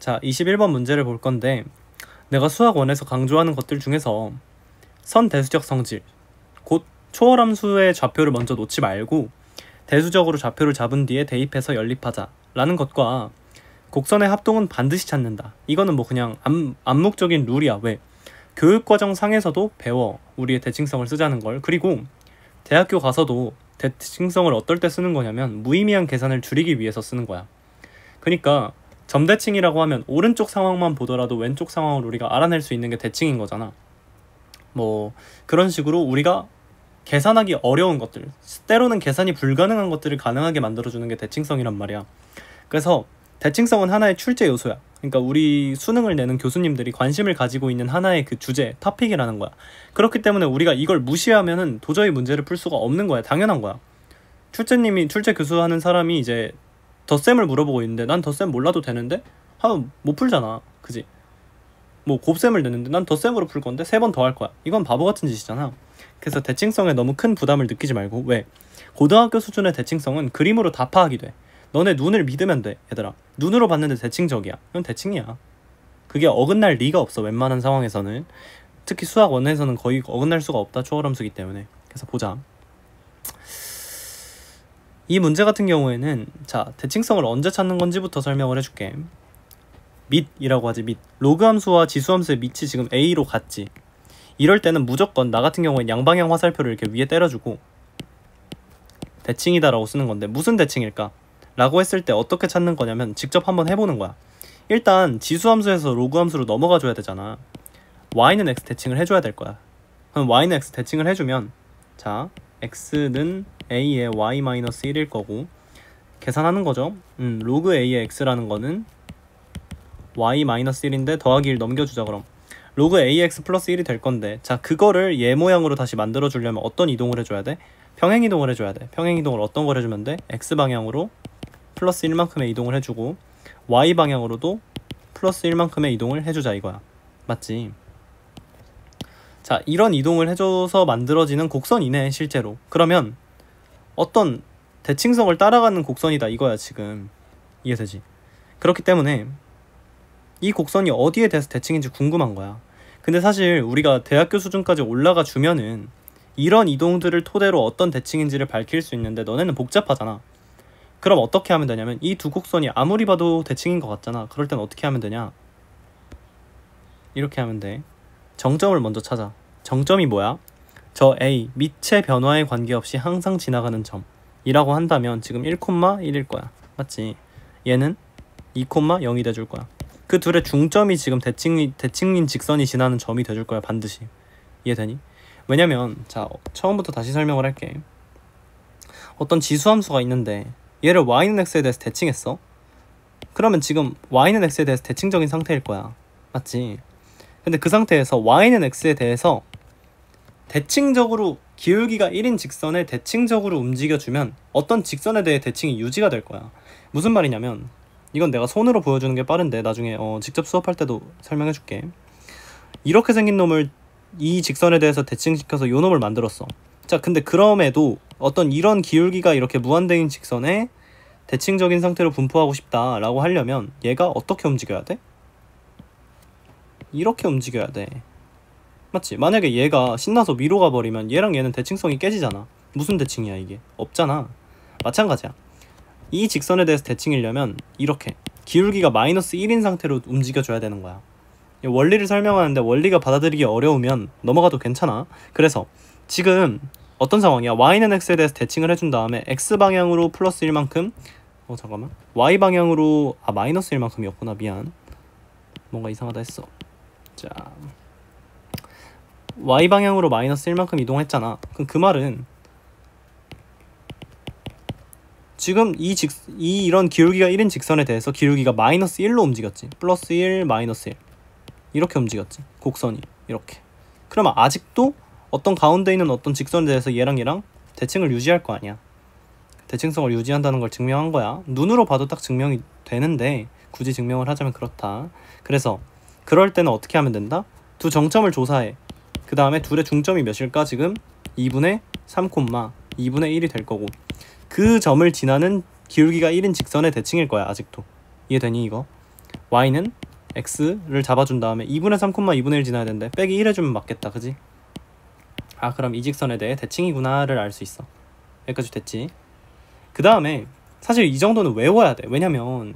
자, 21번 문제를 볼 건데, 내가 수학 1에서 강조하는 것들 중에서 선대수적 성질, 곧 초월함수의 좌표를 먼저 놓지 말고 대수적으로 좌표를 잡은 뒤에 대입해서 연립하자 라는 것과 곡선의 합동은 반드시 찾는다. 이거는 뭐 그냥 암묵적인 룰이야. 왜? 교육과정 상에서도 배워. 우리의 대칭성을 쓰자는 걸. 그리고 대학교 가서도 대칭성을 어떨 때 쓰는 거냐면 무의미한 계산을 줄이기 위해서 쓰는 거야. 그러니까 점대칭이라고 하면 오른쪽 상황만 보더라도 왼쪽 상황을 우리가 알아낼 수 있는 게 대칭인 거잖아. 뭐 그런 식으로 우리가 계산하기 어려운 것들, 때로는 계산이 불가능한 것들을 가능하게 만들어주는 게 대칭성이란 말이야. 그래서 대칭성은 하나의 출제 요소야. 그러니까 우리 수능을 내는 교수님들이 관심을 가지고 있는 하나의 그 주제, 토픽이라는 거야. 그렇기 때문에 우리가 이걸 무시하면은 도저히 문제를 풀 수가 없는 거야. 당연한 거야. 출제 교수하는 사람이 이제 덧셈을 물어보고 있는데 난 덧셈 몰라도 되는데? 하면 못 풀잖아. 그지? 뭐 곱셈을 내는데 난 덧셈으로 풀 건데 3번 더 할 거야. 이건 바보 같은 짓이잖아. 그래서 대칭성에 너무 큰 부담을 느끼지 말고. 왜? 고등학교 수준의 대칭성은 그림으로 다 파악이 돼. 너네 눈을 믿으면 돼. 얘들아, 눈으로 봤는데 대칭적이야. 그건 대칭이야. 그게 어긋날 리가 없어. 웬만한 상황에서는. 특히 수학 1에서는 거의 어긋날 수가 없다. 초월함수기 때문에. 그래서 보자. 이 문제 같은 경우에는 자, 대칭성을 언제 찾는 건지부터 설명을 해줄게. 밑이라고 하지. 밑. 로그 함수와 지수 함수의 밑이 지금 A로 같지. 이럴 때는 무조건 나 같은 경우엔 양방향 화살표를 이렇게 위에 때려주고 대칭이다 라고 쓰는 건데, 무슨 대칭일까? 라고 했을 때 어떻게 찾는 거냐면 직접 한번 해보는 거야. 일단 지수 함수에서 로그 함수로 넘어가 줘야 되잖아. y는 x 대칭을 해줘야 될 거야. 그럼 y는 x 대칭을 해주면, 자, x는 a의 y-1일 거고 계산하는 거죠. 로그 a의 x라는 거는 y-1인데 더하기 1 넘겨주자. 그럼 로그 ax 플러스 1이 될 건데, 자, 그거를 얘 모양으로 다시 만들어 주려면 어떤 이동을 해줘야 돼? 평행이동을 해줘야 돼. 평행이동을 어떤 걸 해주면 돼? x방향으로 플러스 1만큼의 이동을 해주고 y방향으로도 플러스 1만큼의 이동을 해주자 이거야. 맞지? 자, 이런 이동을 해줘서 만들어지는 곡선이네 실제로. 그러면 어떤 대칭성을 따라가는 곡선이다 이거야 지금. 이해되지? 그렇기 때문에 이 곡선이 어디에 대해서 대칭인지 궁금한 거야. 근데 사실 우리가 대학교 수준까지 올라가 주면은 이런 이동들을 토대로 어떤 대칭인지를 밝힐 수 있는데 너네는 복잡하잖아. 그럼 어떻게 하면 되냐면 이 두 곡선이 아무리 봐도 대칭인 것 같잖아. 그럴 땐 어떻게 하면 되냐? 이렇게 하면 돼. 정점을 먼저 찾아. 정점이 뭐야? 저 A, 밑의 변화에 관계없이 항상 지나가는 점 이라고 한다면 지금 1,1일 거야. 맞지? 얘는 2,0이 돼줄 거야. 그 둘의 중점이 지금 대칭인 직선이 지나는 점이 돼줄 거야. 반드시. 이해되니? 왜냐면 자, 처음부터 다시 설명을 할게. 어떤 지수함수가 있는데 얘를 y는 x에 대해서 대칭했어. 그러면 지금 y는 x에 대해서 대칭적인 상태일 거야. 맞지? 근데 그 상태에서 y는 x에 대해서 대칭적으로 기울기가 1인 직선에 대칭적으로 움직여주면 어떤 직선에 대해 대칭이 유지가 될 거야. 무슨 말이냐면, 이건 내가 손으로 보여주는 게 빠른데 나중에 직접 수업할 때도 설명해 줄게. 이렇게 생긴 놈을 이 직선에 대해서 대칭시켜서 요 놈을 만들었어. 자, 근데 그럼에도 어떤 이런 기울기가 이렇게 무한대인 직선에 대칭적인 상태로 분포하고 싶다 라고 하려면 얘가 어떻게 움직여야 돼? 이렇게 움직여야 돼. 맞지? 만약에 얘가 신나서 위로 가버리면 얘랑 얘는 대칭성이 깨지잖아. 무슨 대칭이야 이게? 없잖아. 마찬가지야. 이 직선에 대해서 대칭이려면 이렇게 기울기가 마이너스 1인 상태로 움직여줘야 되는 거야. 원리를 설명하는데 원리가 받아들이기 어려우면 넘어가도 괜찮아. 그래서 지금 어떤 상황이야? y는 x에 대해서 대칭을 해준 다음에 x방향으로 플러스 1만큼 잠깐만, y방향으로 마이너스 1만큼이었구나. 미안, 뭔가 이상하다 했어. 자, y방향으로 마이너스 1만큼 이동했잖아. 그럼 그 말은 지금 이런 기울기가 1인 직선에 대해서 기울기가 마이너스 1로 움직였지. 플러스 1, 마이너스 1 이렇게 움직였지. 곡선이 이렇게. 그러면 아직도 어떤 가운데 있는 어떤 직선에 대해서 얘랑 대칭을 유지할 거 아니야. 대칭성을 유지한다는 걸 증명한 거야. 눈으로 봐도 딱 증명이 되는데 굳이 증명을 하자면 그렇다. 그래서 그럴 때는 어떻게 하면 된다? 두 정점을 조사해. 그 다음에 둘의 중점이 몇일까? 지금 2분의 3, 2분의 1이 될 거고, 그 점을 지나는 기울기가 1인 직선의 대칭일 거야. 아직도 이해되니 이거? y는 x를 잡아준 다음에 2분의 3, 2분의 1 지나야 되는데 빼기 1 해주면 맞겠다. 그지? 아, 그럼 이 직선에 대해 대칭이구나를 알 수 있어. 여기까지 됐지? 그 다음에 사실 이 정도는 외워야 돼. 왜냐면